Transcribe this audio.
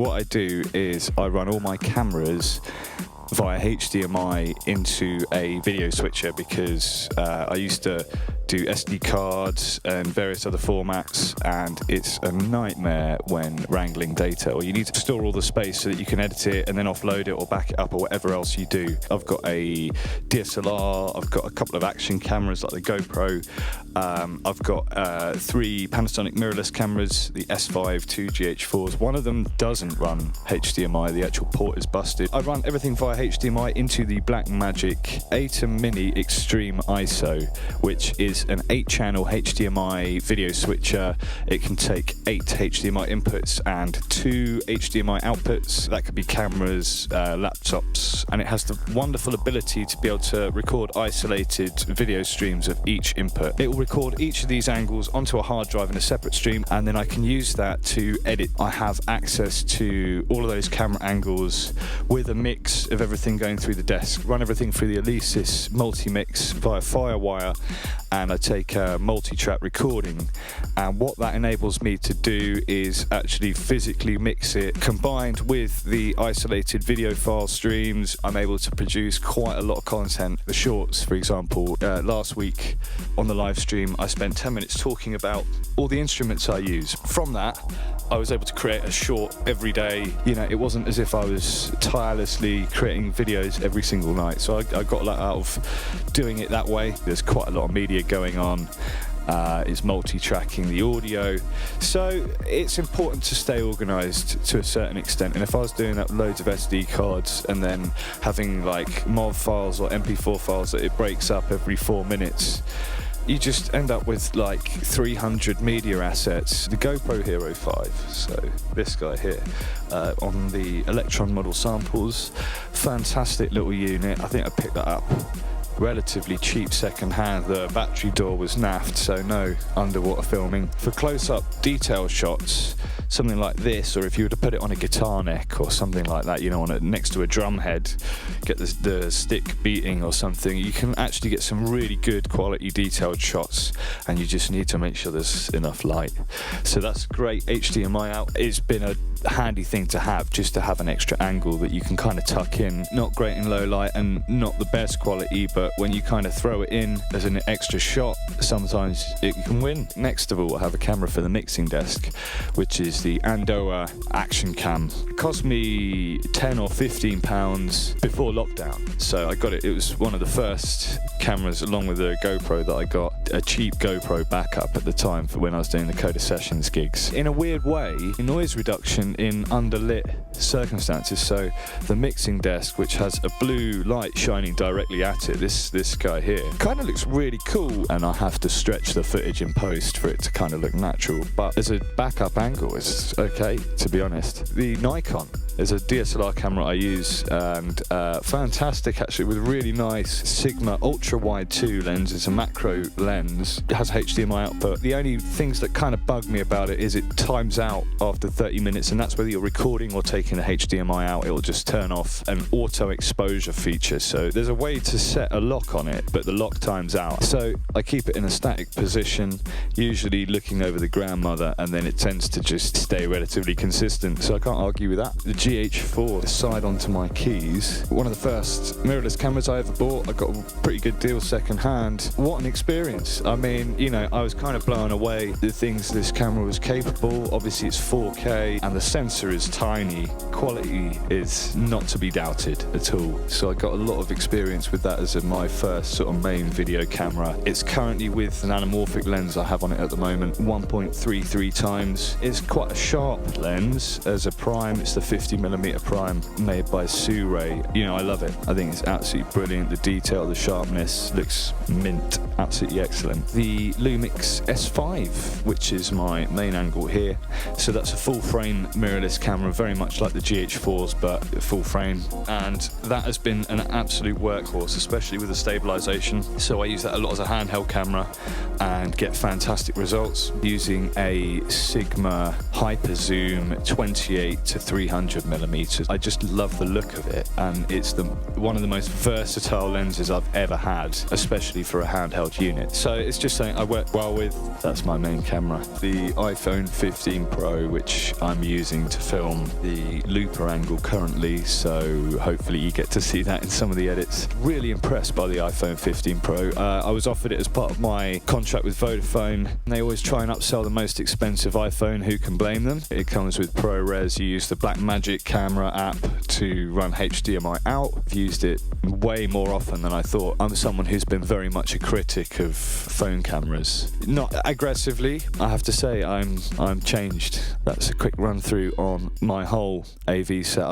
What I do is I run all my cameras via HDMI into a video switcher because I used to do SD cards and various other formats, and it's a nightmare when wrangling data, or you need to store all the space so that you can edit it and then offload it or back it up or whatever else you do. I've got a DSLR, I've got a couple of action cameras like the GoPro, I've got 3 Panasonic mirrorless cameras, the S5, 2 GH4s. One of them doesn't run HDMI, the actual port is busted. I run everything via HDMI into the Blackmagic Atem Mini Extreme ISO, which is an 8-channel HDMI video switcher. It can take 8 HDMI inputs and 2 HDMI outputs. That could be cameras, laptops, and it has the wonderful ability to be able to record isolated video streams of each input. It will record each of these angles onto a hard drive in a separate stream, and then I can use that to edit. I have access to all of those camera angles with a mix of everything going through the desk. Run everything through the Alesis Multimix via Firewire, and I take a multi-track recording, and what that enables me to do is actually physically mix it. Combined with the isolated video file streams, I'm able to produce quite a lot of content. The shorts, for example, last week on the live stream I spent 10 minutes talking about all the instruments I use. From that I was able to create a short every day. You know, it wasn't as if I was tirelessly creating videos every single night, so I got a lot out of doing it that way. There's quite a lot of media going on. Is multi-tracking the audio, so it's important to stay organised to a certain extent. And if I was doing up loads of SD cards and then having like MOV files or MP4 files that it breaks up every 4 minutes, you just end up with like 300 media assets. The GoPro Hero 5, so this guy here, on the Electron model samples, fantastic little unit. I think I picked that up relatively cheap second hand. The battery door was naffed, so no underwater filming. For close-up detail shots, something like this, or if you were to put it on a guitar neck or something like that, you know, next to a drum head, get the stick beating or something, you can actually get some really good quality detailed shots, and you just need to make sure there's enough light. So that's great. HDMI out. It's been a handy thing to have, just to have an extra angle that you can kind of tuck in. Not great in low light and not the best quality, but when you kind of throw it in as an extra shot, sometimes it can win. Next of all, I have a camera for the mixing desk, which is the Andoer Action Cam. It cost me £10 or £15 before lockdown, so I got it. It was one of the first cameras, along with the GoPro, that I got a cheap GoPro backup at the time for when I was doing the Encoder Sessions gigs. In a weird way, noise reduction in underlit circumstances, so the mixing desk, which has a blue light shining directly at it, this guy here, kind of looks really cool, and I have to stretch the footage in post for it to kind of look natural, but as a backup angle it's okay, to be honest. The Nikon is a DSLR camera I use, and fantastic actually, with really nice Sigma ultra wide 2 lens. It's a macro lens, it has HDMI output. The only things that kind of bug me about it is it times out after 30 minutes, and that's whether you're recording or taking the HDMI out. It'll just turn off an auto exposure feature, so there's a way to set a lock on it, but the lock times out, so I keep it in a static position, usually looking over the grandmother, and then it tends to just stay relatively consistent, so I can't argue with that. The GH4 side onto my keys, one of the first mirrorless cameras I ever bought. I got a pretty good deal second hand. What an experience. I mean, you know, I was kind of blown away the things this camera was capable. Obviously it's 4K and the sensor is tiny. Quality is not to be doubted at all, so I got a lot of experience with that as my first sort of main video camera. It's currently with an anamorphic lens I have on it at the moment, 1.33 times. It's quite a sharp lens. As a prime, it's the 50mm prime made by Sirui. You know, I love it. I think it's absolutely brilliant. The detail, the sharpness looks mint, absolutely excellent. The Lumix S5, which is my main angle here, so that's a full frame mirrorless camera, very much like the GH4s but full frame, and that has been an absolute workhorse, especially with the stabilization. So I use that a lot as a handheld camera and get fantastic results using a Sigma Hyperzoom 28 to 300 100mm. I just love the look of it, and it's one of the most versatile lenses I've ever had, especially for a handheld unit. So it's just something I work well with. That's my main camera. The iPhone 15 Pro, which I'm using to film the looper angle currently, so hopefully you get to see that in some of the edits. Really impressed by the iPhone 15 Pro. I was offered it as part of my contract with Vodafone. They always try and upsell the most expensive iPhone. Who can blame them? It comes with ProRes. You use the Blackmagic camera app to run HDMI out. I've used it way more often than I thought. I'm someone who's been very much a critic of phone cameras. Not aggressively, I have to say. I'm changed. That's a quick run through on my whole AV setup.